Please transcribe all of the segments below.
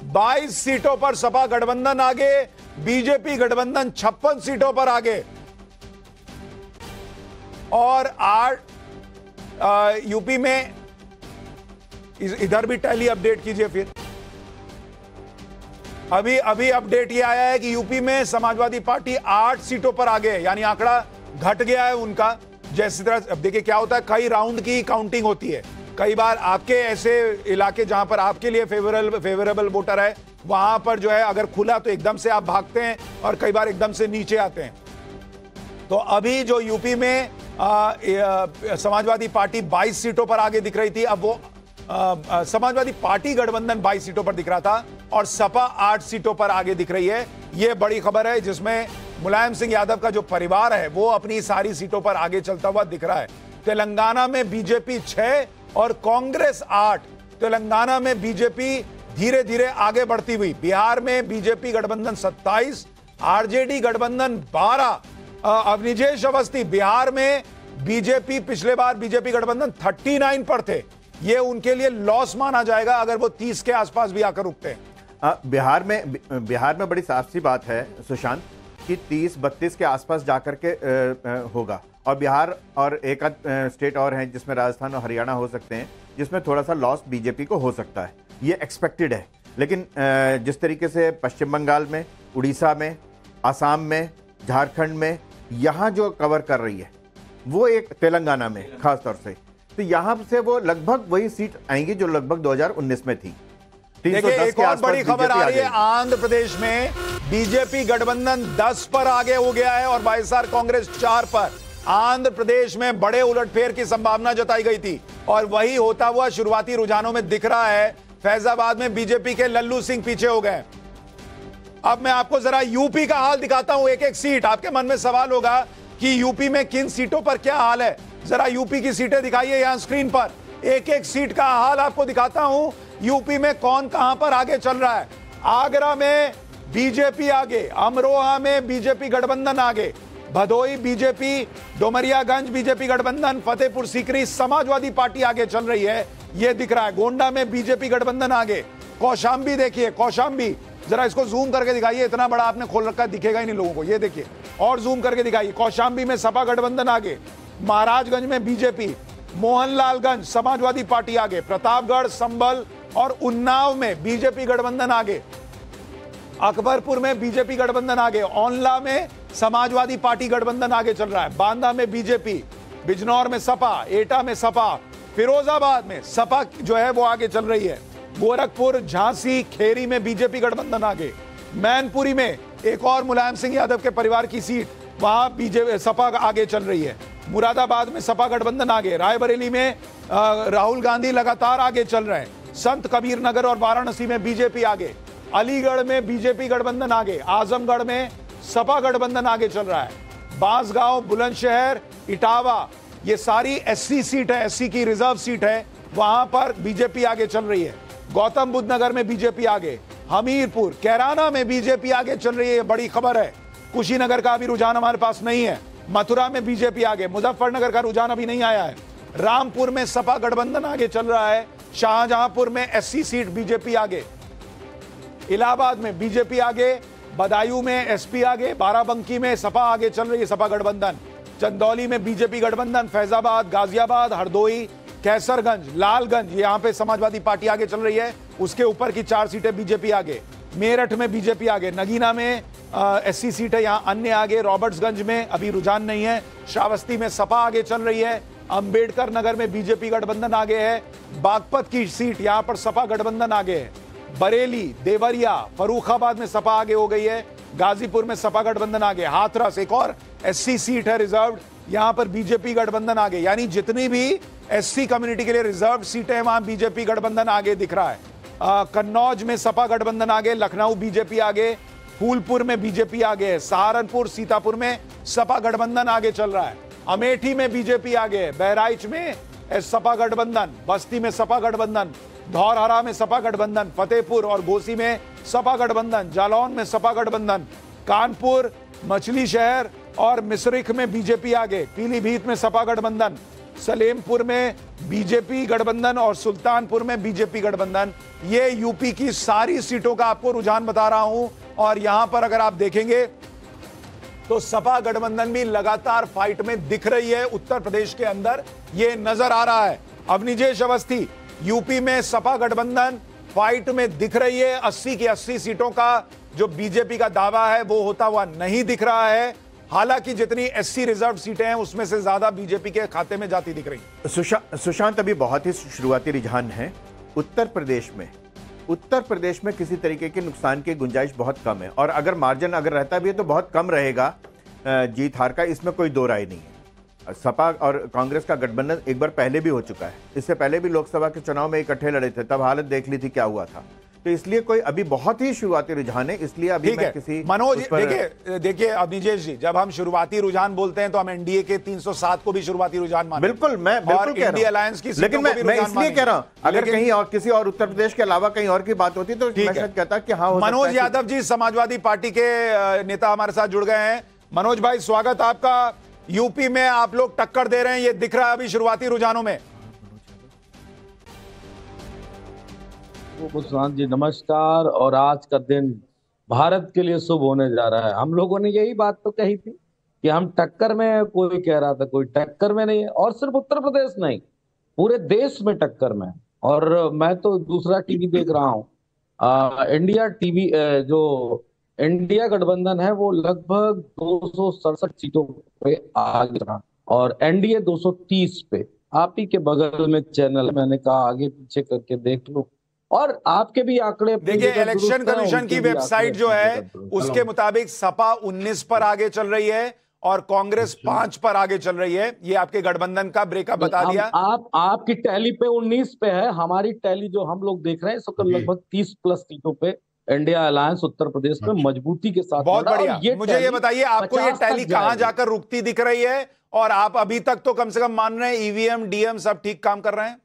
22 सीटों पर सपा गठबंधन आगे, बीजेपी गठबंधन 56 सीटों पर आगे। और 8 यूपी में, इधर भी टैली अपडेट कीजिए फिर। अभी अपडेट ये आया है कि यूपी में समाजवादी पार्टी 8 सीटों पर आगे है, यानी आंकड़ा घट गया है उनका। जैसी तरह अब देखिए क्या होता है, कई राउंड की काउंटिंग होती है। कई बार आपके ऐसे इलाके जहां पर आपके लिए फेवरेबल वोटर है, वहां पर जो है अगर खुला तो एकदम से आप भागते हैं और कई बार एकदम से नीचे आते हैं। तो अभी जो यूपी में समाजवादी पार्टी 22 सीटों पर आगे दिख रही थी, अब वो समाजवादी पार्टी गठबंधन 22 सीटों पर दिख रहा था और सपा 8 सीटों पर आगे दिख रही है। यह बड़ी खबर है, जिसमें मुलायम सिंह यादव का जो परिवार है वो अपनी सारी सीटों पर आगे चलता हुआ दिख रहा है। तेलंगाना में बीजेपी 6 और कांग्रेस 8। तेलंगाना में बीजेपी धीरे धीरे आगे बढ़ती हुई। बिहार में बीजेपी गठबंधन 27, आरजेडी गठबंधन 12। अवनिजेश अवस्थी, बिहार में बीजेपी, पिछले बार बीजेपी गठबंधन 39 पर थे। ये उनके लिए लॉस माना जाएगा अगर वो 30 के आसपास भी आकर रुकते हैं। बिहार में बड़ी साफ सी बात है सुशांत कि 30-32 के आसपास जाकर के होगा। और बिहार और एक स्टेट और हैं जिसमें राजस्थान और हरियाणा हो सकते हैं, जिसमें थोड़ा सा लॉस बीजेपी को हो सकता है। ये एक्सपेक्टेड है। लेकिन जिस तरीके से पश्चिम बंगाल में, उड़ीसा में, आसाम में, झारखंड में यहाँ जो कवर कर रही है, वो एक तेलंगाना में खास तौर से, तो यहां से वो लगभग वही सीट आएंगी जो लगभग 2019 में थी। देखिए एक और बड़ी खबर आ रही है, आंध्र प्रदेश में बीजेपी गठबंधन 10 पर आगे हो गया है और वाईएसआर कांग्रेस 4 पर। आंध्र प्रदेश में बड़े उलटफेर की संभावना जताई गई थी और वही होता हुआ शुरुआती रुझानों में दिख रहा है। फैजाबाद में बीजेपी के लल्लू सिंह पीछे हो गए। अब मैं आपको जरा यूपी का हाल दिखाता हूं, एक एक सीट। आपके मन में सवाल होगा कि यूपी में किन सीटों पर क्या हाल है। जरा यूपी की सीटें दिखाइए यहां स्क्रीन पर। एक एक सीट का हाल आपको दिखाता हूं, यूपी में कौन कहां पर आगे चल रहा है। आगरा में बीजेपी आगे, अमरोहा में बीजेपी गठबंधन आगे, भदोई बीजेपी, डोमरियागंज बीजेपी गठबंधन, फतेहपुर सीकरी समाजवादी पार्टी आगे चल रही है, यह दिख रहा है। गोंडा में बीजेपी गठबंधन आगे। कौशाम्बी देखिए, कौशाम्बी जरा इसको जूम करके दिखाइए, इतना बड़ा आपने खोल रखा है दिखेगा ही नहीं लोगों को। ये देखिए और जूम करके दिखाइए, कौशाम्बी में सपा गठबंधन आगे। महाराजगंज में बीजेपी, मोहनलालगंज समाजवादी पार्टी आगे, प्रतापगढ़, संभल और उन्नाव में बीजेपी गठबंधन आगे, अकबरपुर में बीजेपी गठबंधन आगे, ओनला में समाजवादी पार्टी गठबंधन आगे चल रहा है, बांदा में बीजेपी, बिजनौर में सपा, एटा में सपा, फिरोजाबाद में सपा जो है वो आगे चल रही है, गोरखपुर, झांसी, खेरी में बीजेपी गठबंधन आगे, मैनपुरी में एक और मुलायम सिंह यादव के परिवार की सीट, वहां बीजेपी सपा आगे चल रही है, मुरादाबाद में सपा गठबंधन आगे, रायबरेली में राहुल गांधी लगातार आगे चल रहे हैं, संत कबीर नगर और वाराणसी में बीजेपी आगे, अलीगढ़ में बीजेपी गठबंधन आगे, आजमगढ़ में सपा गठबंधन आगे चल रहा है, बांसगांव, बुलंदशहर, इटावा, ये सारी एससी सीट है, एससी की रिजर्व सीट है, वहां पर बीजेपी आगे चल रही है, गौतम बुद्ध नगर में बीजेपी आगे, हमीरपुर, कैराना में बीजेपी आगे चल रही है, बड़ी खबर है। कुशीनगर का अभी रुझान हमारे पास नहीं है, मथुरा में बीजेपी आगे, मुजफ्फरनगर का रुझान अभी नहीं आया है, रामपुर में सपा गठबंधन आगे चल रहा है, शाहजहांपुर में एससी सीट बीजेपी आगे, इलाहाबाद में बीजेपी आगे, बदायूं में एसपी आगे, बाराबंकी में सपा आगे चल रही है, सपा गठबंधन, चंदौली में बीजेपी गठबंधन, फैजाबाद, गाजियाबाद, हरदोई, कैसरगंज, लालगंज यहां पे समाजवादी पार्टी आगे चल रही है, उसके ऊपर की 4 सीटें बीजेपी आगे, मेरठ में बीजेपी आगे, नगीना में एससी सीट है, यहां अन्य आगे, रॉबर्ट्सगंज में अभी रुझान नहीं है, श्रावस्ती में सपा आगे चल रही है, अंबेडकर नगर में बीजेपी गठबंधन आगे है, बागपत की सीट यहां पर सपा गठबंधन आगे है, बरेली, देवरिया, फर्रुखाबाद में सपा आगे हो गई है, गाजीपुर में सपा गठबंधन आगे, हाथरस एक और एससी सीट है रिजर्व, यहां पर बीजेपी गठबंधन आगे, यानी जितनी भी एससी कम्युनिटी के लिए रिजर्व सीटें हैं वहां बीजेपी गठबंधन आगे दिख रहा है। कन्नौज में सपा गठबंधन आगे, लखनऊ बीजेपी आगे, फूलपुर में बीजेपी आगे है, सहारनपुर, सीतापुर में सपा गठबंधन आगे चल रहा है, अमेठी में बीजेपी आगे है, बहराइच में सपा गठबंधन, बस्ती में सपा गठबंधन, धौरहरा में सपा गठबंधन, फतेहपुर और घोसी में सपा गठबंधन, जालौन में सपा गठबंधन, कानपुर, मछली शहर और मिसरिख में बीजेपी आगे, पीलीभीत में सपा गठबंधन, सलेमपुर में बीजेपी गठबंधन और सुल्तानपुर में बीजेपी गठबंधन। ये यूपी की सारी सीटों का आपको रुझान बता रहा हूं। और यहां पर अगर आप देखेंगे तो सपा गठबंधन भी लगातार फाइट में दिख रही है। उत्तर प्रदेश के अंदर ये नजर आ रहा है। अवनिजेश अवस्थी, यूपी में सपा गठबंधन फाइट में दिख रही है। 80 की 80 सीटों का जो बीजेपी का दावा है वो होता हुआ नहीं दिख रहा है। हालांकि जितनी एससी रिजर्व सीटें हैं उसमें से ज्यादा बीजेपी के खाते में जाती दिख रही। सुशांत, अभी बहुत ही शुरुआती रुझान है उत्तर प्रदेश में किसी तरीके के नुकसान की गुंजाइश बहुत कम है, और अगर मार्जिन अगर रहता भी है तो बहुत कम रहेगा जीत हार का, इसमें कोई दो राय नहीं है। सपा और कांग्रेस का गठबंधन एक बार पहले भी हो चुका है, इससे पहले भी लोकसभा के चुनाव में इकट्ठे लड़े थे, तब हालत देख ली थी क्या हुआ था। तो इसलिए कोई अभी बहुत ही शुरुआती रुझान है, इसलिए अभी मैं किसी मनोज देखिए अवनिजेश जी, जब हम शुरुआती रुझान बोलते हैं तो हम एनडीए के 307 को भी शुरुआती रुझान मानते हैं। बिल्कुल, मैं बिल्कुल कह रहा हूं, अलायंस की लेकिन मैं इसलिए कह रहा हूं अगर कहीं और किसी और उत्तर प्रदेश के अलावा कहीं और की बात होती तो मैं शायद कहता कि हाँ। मनोज यादव जी समाजवादी पार्टी के नेता हमारे साथ जुड़ गए हैं। मनोज भाई, स्वागत आपका। यूपी में आप लोग टक्कर दे रहे हैं, ये दिख रहा है अभी शुरुआती रुझानों में। सुशांत जी नमस्कार। और आज का दिन भारत के लिए शुभ होने जा रहा है। हम लोगों ने यही बात तो कही थी कि हम टक्कर में है, कोई कह रहा था कोई टक्कर में नहीं है, और सिर्फ उत्तर प्रदेश नहीं पूरे देश में टक्कर में। और मैं तो दूसरा टीवी देख रहा हूँ, इंडिया टीवी, जो इंडिया गठबंधन है वो लगभग 267 सीटों पे आगे रहा, और एनडीए 230 पे। आप ही के बगल में चैनल, मैंने कहा आगे पीछे करके देख लो, और आपके भी आंकड़े देखिए। इलेक्शन कमीशन की वेबसाइट जो है उसके मुताबिक सपा 19 पर आगे चल रही है और कांग्रेस 5 पर आगे चल रही है। ये आपके गठबंधन का ब्रेकअप बता दिया। आपकी टैली पे 19 पे है, हमारी टैली जो हम लोग देख रहे हैं इसको लगभग 30 प्लस सीटों पे इंडिया अलायंस उत्तर प्रदेश में मजबूती के साथ। बहुत बढ़िया। मुझे ये बताइए, आपको ये टैली कहां जाकर रुकती दिख रही है? और आप अभी तक तो कम से कम मान रहे हैं ईवीएम डीएम सब ठीक काम कर रहे हैं?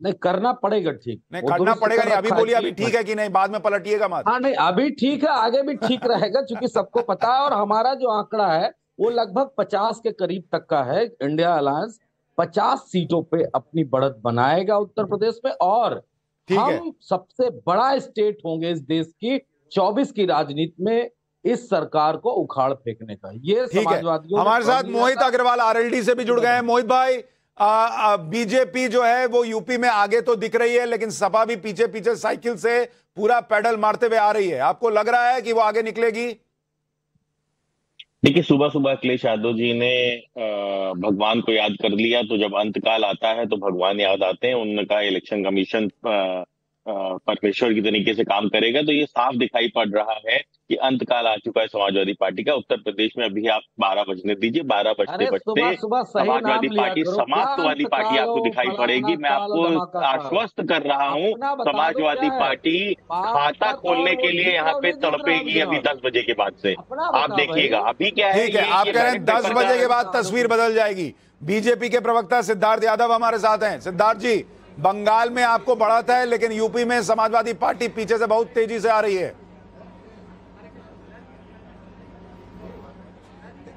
नहीं, करना पड़ेगा ठीक, नहीं करना पड़ेगा नहीं। अभी बोलिए अभी ठीक है कि नहीं, बाद में पलटिएगा मत। हाँ नहीं, अभी ठीक है, आगे भी ठीक रहेगा, क्योंकि सबको पता है। और हमारा जो आंकड़ा है वो लगभग 50 के करीब तक का है। इंडिया अलायंस 50 सीटों पे अपनी बढ़त बनाएगा उत्तर प्रदेश में, और हम सबसे बड़ा स्टेट होंगे इस देश की 24 की राजनीति में इस सरकार को उखाड़ फेंकने का। ये समाजवादियों। हमारे साथ मोहित अग्रवाल आरएलडी से भी जुड़ गए हैं। मोहित भाई, बीजेपी जो है वो यूपी में आगे तो दिख रही है, लेकिन सपा भी पीछे पीछे साइकिल से पूरा पैडल मारते हुए आ रही है। आपको लग रहा है कि वो आगे निकलेगी? देखिए, सुबह सुबह अखिलेश यादव जी ने भगवान को याद कर लिया, तो जब अंतकाल आता है तो भगवान याद आते हैं। उनका इलेक्शन कमीशन परमेश्वर की तरीके से काम करेगा। तो ये साफ दिखाई पड़ रहा है कि अंतकाल आ चुका है समाजवादी पार्टी का उत्तर प्रदेश में। अभी आप 12 बजने दीजिए, 12 बजते बजते समाजवादी पार्टी समाजवादी पार्टी आपको दिखाई पड़ेगी। मैं आपको आश्वस्त कर रहा हूँ, समाजवादी पार्टी खाता खोलने के लिए यहाँ पे तड़पेगी अभी 10 बजे के बाद से। आप देखिएगा अभी क्या है। ठीक है, आप कह रहे हैं 10 बजे के बाद तस्वीर बदल जाएगी। बीजेपी के प्रवक्ता सिद्धार्थ यादव हमारे साथ हैं। सिद्धार्थ जी, बंगाल में आपको बढ़त है, लेकिन यूपी में समाजवादी पार्टी पीछे से बहुत तेजी से आ रही है।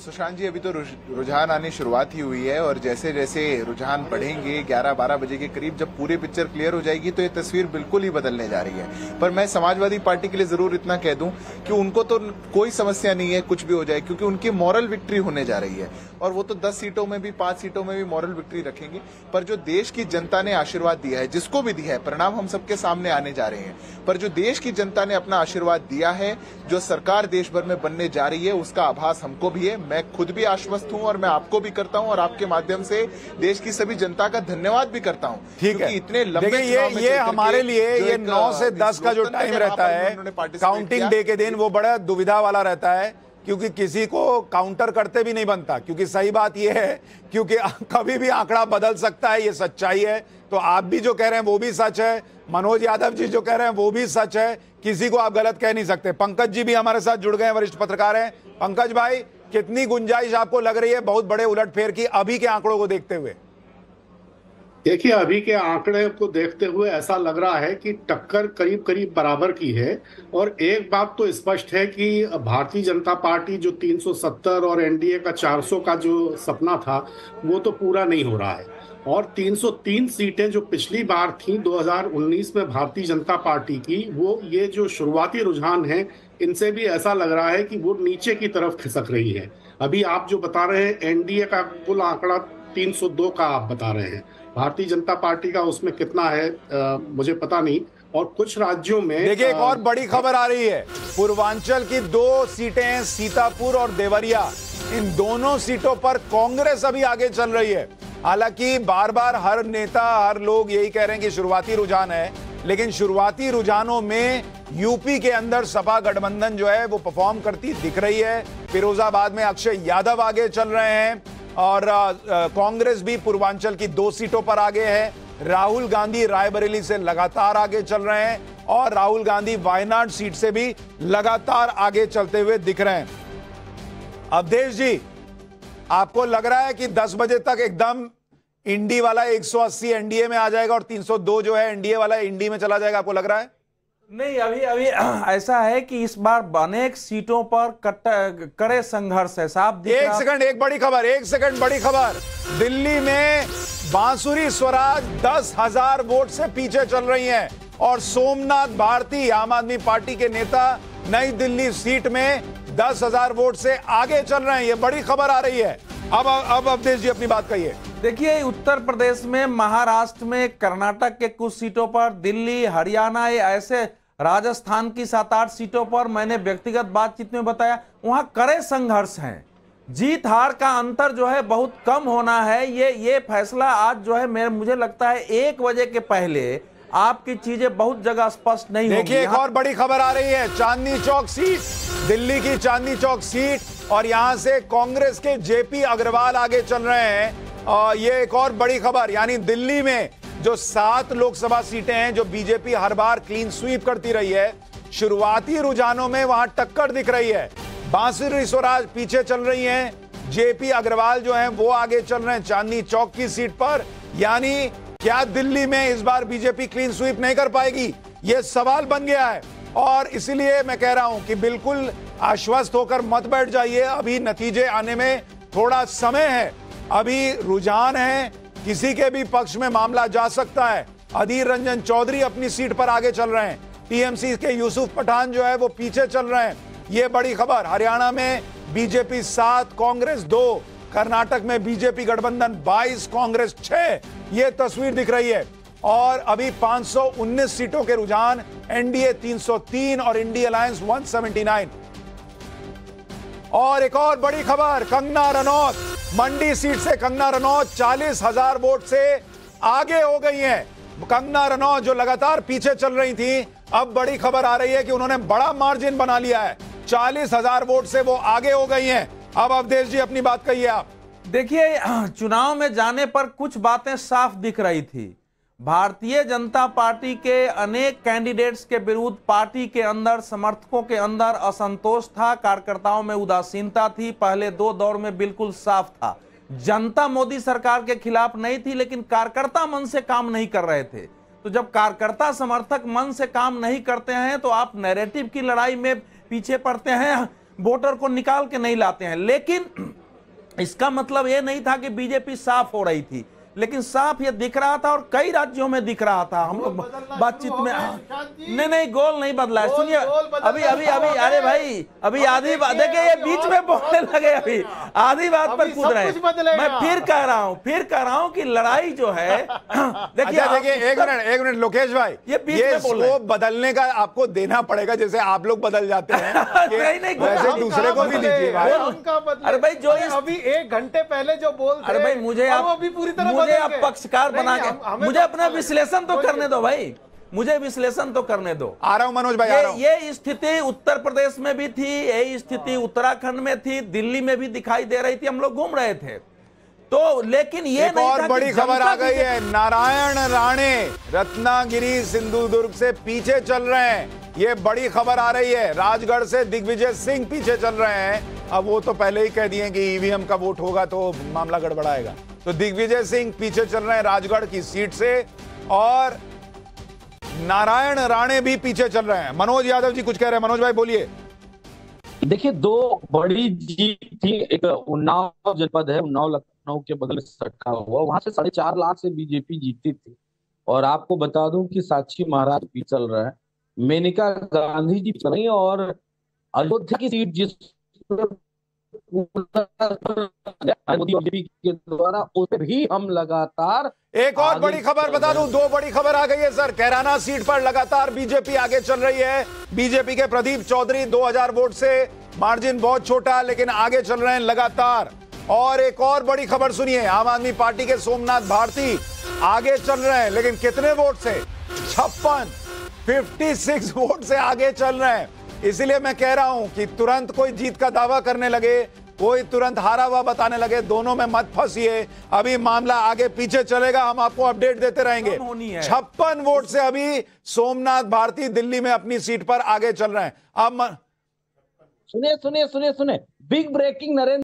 सुशांत जी, अभी तो रुझान आने शुरुआत ही हुई है, और जैसे जैसे रुझान बढ़ेंगे 11-12 बजे के करीब जब पूरी पिक्चर क्लियर हो जाएगी तो ये तस्वीर बिल्कुल ही बदलने जा रही है। पर मैं समाजवादी पार्टी के लिए जरूर इतना कह दूं कि उनको तो कोई समस्या नहीं है कुछ भी हो जाए, क्योंकि उनकी मॉरल विक्ट्री होने जा रही है, और वो तो 10 सीटों में भी 5 सीटों में भी मॉरल विक्ट्री रखेंगे। पर जो देश की जनता ने आशीर्वाद दिया है, जिसको भी दिया है, परिणाम हम सबके सामने आने जा रहे हैं, पर जो देश की जनता ने अपना आशीर्वाद दिया है, जो सरकार देश भर में बनने जा रही है, उसका आभास हमको भी है। मैं खुद भी आश्वस्त हूं और मैं आपको भी करता हूं, और आपके माध्यम से देश की सभी जनता का धन्यवाद भी करता हूं। ठीक है, इतने लंबे ये हमारे लिए ये 9 से 10 का जो टाइम रहता है काउंटिंग डे के दिन, वो बड़ा दुविधा वाला रहता है, क्योंकि किसी को काउंटर करते भी नहीं बनता। क्योंकि सही बात यह है, क्योंकि कभी भी आंकड़ा बदल सकता है, ये सच्चाई है। तो आप भी जो कह रहे हैं वो भी सच है, मनोज यादव जी जो कह रहे हैं वो भी सच है, किसी को आप गलत कह नहीं सकते। पंकज जी भी हमारे साथ जुड़ गए हैं, वरिष्ठ पत्रकार हैं। पंकज भाई, कितनी गुंजाइश आपको लग रही है बहुत बड़े उलटफेर की अभी के आंकड़ों को देखते हुए? देखिए, अभी के आंकड़े को देखते हुए ऐसा लग रहा है कि टक्कर करीब करीब बराबर की है। और एक बात तो स्पष्ट है कि भारतीय जनता पार्टी जो 370 और एनडीए का 400 का जो सपना था वो तो पूरा नहीं हो रहा है। और 303 सीटें जो पिछली बार थी 2019 में भारतीय जनता पार्टी की, वो ये जो शुरुआती रुझान है इनसे भी ऐसा लग रहा है कि वो नीचे की तरफ खिसक रही है। अभी आप जो बता रहे हैं एनडीए का कुल आंकड़ा 302 का आप बता रहे हैं, भारतीय जनता पार्टी का उसमें कितना है मुझे पता नहीं। और कुछ राज्यों में देखिए एक और बड़ी खबर आ रही है, पूर्वांचल की 2 सीटें हैं, सीतापुर और देवरिया। इन दोनों सीटों पर कांग्रेस अभी आगे चल रही है। हालांकि बार बार हर नेता, हर लोग यही कह रहे हैं कि शुरुआती रुझान है, लेकिन शुरुआती रुझानों में यूपी के अंदर सपा गठबंधन जो है वो परफॉर्म करती दिख रही है। फिरोजाबाद में अक्षय यादव आगे चल रहे हैं और कांग्रेस भी पूर्वांचल की 2 सीटों पर आगे है। राहुल गांधी रायबरेली से लगातार आगे चल रहे हैं और राहुल गांधी वायनाड सीट से भी लगातार आगे चलते हुए दिख रहे हैं। अवधेश जी, आपको लग रहा है कि 10 बजे तक एकदम इंडी वाला 180 एनडीए में आ जाएगा और 302 जो है एनडीए वाला इंडी में चला जाएगा, आपको लग रहा है? नहीं, अभी ऐसा है कि इस बार अनेक सीटों पर कड़े संघर्ष है साहब। एक सेकंड, एक बड़ी खबर, एक सेकंड, बड़ी खबर। दिल्ली में बांसुरी स्वराज 10,000 वोट से पीछे चल रही हैं और सोमनाथ भारती आम आदमी पार्टी के नेता नई दिल्ली सीट में 10,000 वोट से आगे चल रहे हैं। ये बड़ी खबर आ रही है। अब अवधेश जी अपनी बात कहिए। देखिए, उत्तर प्रदेश में, महाराष्ट्र में, कर्नाटक के कुछ सीटों पर, दिल्ली, हरियाणा, ये ऐसे राजस्थान की 7-8 सीटों पर मैंने व्यक्तिगत बातचीत में बताया, वहां कड़े संघर्ष हैं। जीत हार का अंतर जो है बहुत कम होना है। ये फैसला आज जो है मुझे लगता है 1 बजे के पहले आपकी चीजें बहुत जगह स्पष्ट नहीं होगी। देखिए एक और बड़ी खबर आ रही है, चांदनी चौक सीट, दिल्ली की चांदनी चौक सीट, और यहां से कांग्रेस के जेपी अग्रवाल आगे चल रहे हैं। और ये एक और बड़ी खबर, यानी दिल्ली में जो 7 लोकसभा सीटें हैं जो बीजेपी हर बार क्लीन स्वीप करती रही है, शुरुआती रुझानों में वहां टक्कर दिख रही है। बांसुरी स्वराज पीछे चल रही हैं, जेपी अग्रवाल जो हैं वो आगे चल रहे हैं चांदनी चौक की सीट पर। यानी क्या दिल्ली में इस बार बीजेपी क्लीन स्वीप नहीं कर पाएगी, यह सवाल बन गया है। और इसलिए मैं कह रहा हूं कि बिल्कुल आश्वस्त होकर मत बैठ जाइए, अभी नतीजे आने में थोड़ा समय है, अभी रुझान है, किसी के भी पक्ष में मामला जा सकता है। अधीर रंजन चौधरी अपनी सीट पर आगे चल रहे हैं, टीएमसी के यूसुफ पठान जो है वो पीछे चल रहे हैं। ये बड़ी खबर, हरियाणा में बीजेपी 7 कांग्रेस 2, कर्नाटक में बीजेपी गठबंधन 22 कांग्रेस 6, ये तस्वीर दिख रही है। और अभी 519 सीटों के रुझान, एनडीए 303 और इंडी अलायंस 179। और एक और बड़ी खबर, कंगना रनौत, मंडी सीट से कंगना रनौत 40,000 वोट से आगे हो गई हैं। कंगना रनौत जो लगातार पीछे चल रही थी, अब बड़ी खबर आ रही है कि उन्होंने बड़ा मार्जिन बना लिया है, 40,000 वोट से वो आगे हो गई हैं। अब अवधेश जी अपनी बात कहिए आप। देखिए, चुनाव में जाने पर कुछ बातें साफ दिख रही थी। भारतीय जनता पार्टी के अनेक कैंडिडेट्स के विरुद्ध पार्टी के अंदर, समर्थकों के अंदर असंतोष था, कार्यकर्ताओं में उदासीनता थी। पहले 2 दौर में बिल्कुल साफ था, जनता मोदी सरकार के खिलाफ नहीं थी, लेकिन कार्यकर्ता मन से काम नहीं कर रहे थे। तो जब कार्यकर्ता समर्थक मन से काम नहीं करते हैं तो आप नैरेटिव की लड़ाई में पीछे पड़ते हैं, वोटर को निकाल के नहीं लाते हैं। लेकिन इसका मतलब यह नहीं था कि बीजेपी साफ हो रही थी, लेकिन साफ ये दिख रहा था और कई राज्यों में दिख रहा था। हम लोग बातचीत में नहीं गोल नहीं बदला है। सुनिए, अभी अरे भाई, अभी आधी बात देखिए, ये बीच में बोलने लगे, अभी आधी बात पर कूद रहे हैं। मैं फिर कह रहा हूं कि लड़ाई जो है देखिए एक मिनट लोकेश भाई, ये स्कोप बदलने का आपको देना पड़ेगा, जैसे आप लोग बदल जाते हैं नहीं वैसे दूसरे को भी दीजिए भाई। अरे भाई, जो अभी 1 घंटे पहले जो बोल, अरे भाई मुझे आप पक्षकार बना के, मुझे अपना विश्लेषण तो करने दो भाई, मुझे विश्लेषण तो करने दो। आ रहा हूं मनोज भाई, आ रहा हूं। ये स्थिति उत्तर प्रदेश में भी थी, यही स्थिति उत्तराखंड में थी, दिल्ली में भी दिखाई दे रही थी, हम लोग घूम रहे थे। तो लेकिन ये एक और बड़ी खबर आ गई है, नारायण राणे रत्नागिरी सिंधुदुर्ग से पीछे चल रहे हैं, ये बड़ी खबर आ रही है। राजगढ़ से दिग्विजय सिंह पीछे चल रहे हैं अब वो तो पहले ही कह दिए कि ईवीएम का वोट होगा तो मामला गड़बड़ाएगा। तो दिग्विजय सिंह पीछे चल रहे हैं राजगढ़ की सीट से और नारायण राणे भी पीछे चल रहे हैं। मनोज यादव जी कुछ कह रहे हैं, मनोज भाई बोलिए। देखिए, दो बड़ी जीत थी। एक उन्नाव जनपद है, उन्नाव लखनऊ के बगल में सटा हुआ, वहां से 4.5 लाख से बीजेपी जीती थी। और आपको बता दूं कि साक्षी महाराज भी चल रहा है, मेनका गांधी जी चल रही है, और अयोध्या की सीट जिस बीजेपी के द्वारा उस पर भी हम लगातार। एक और बड़ी खबर बता दूं, 2 बड़ी खबर आ गई है सर। कैराना सीट पर लगातार बीजेपी आगे चल रही है। बीजेपी के प्रदीप चौधरी 2000 वोट से, मार्जिन बहुत छोटा लेकिन आगे चल रहे हैं लगातार। और एक और बड़ी खबर सुनिए, आम आदमी पार्टी के सोमनाथ भारती आगे चल रहे हैं, लेकिन कितने वोट से? 56 वोट से आगे चल रहे हैं। इसीलिए मैं कह रहा हूं कि तुरंत कोई जीत का दावा करने लगे, कोई तुरंत हारा हुआ बताने लगे, दोनों में मत फंसिए। अभी मामला आगे पीछे चलेगा, हम आपको अपडेट देते रहेंगे। 56 वोट से अभी सोमनाथ भारती दिल्ली में अपनी सीट पर आगे चल रहे हैं। अब सुनिए, बिग ब्रेकिंग नरेंद्र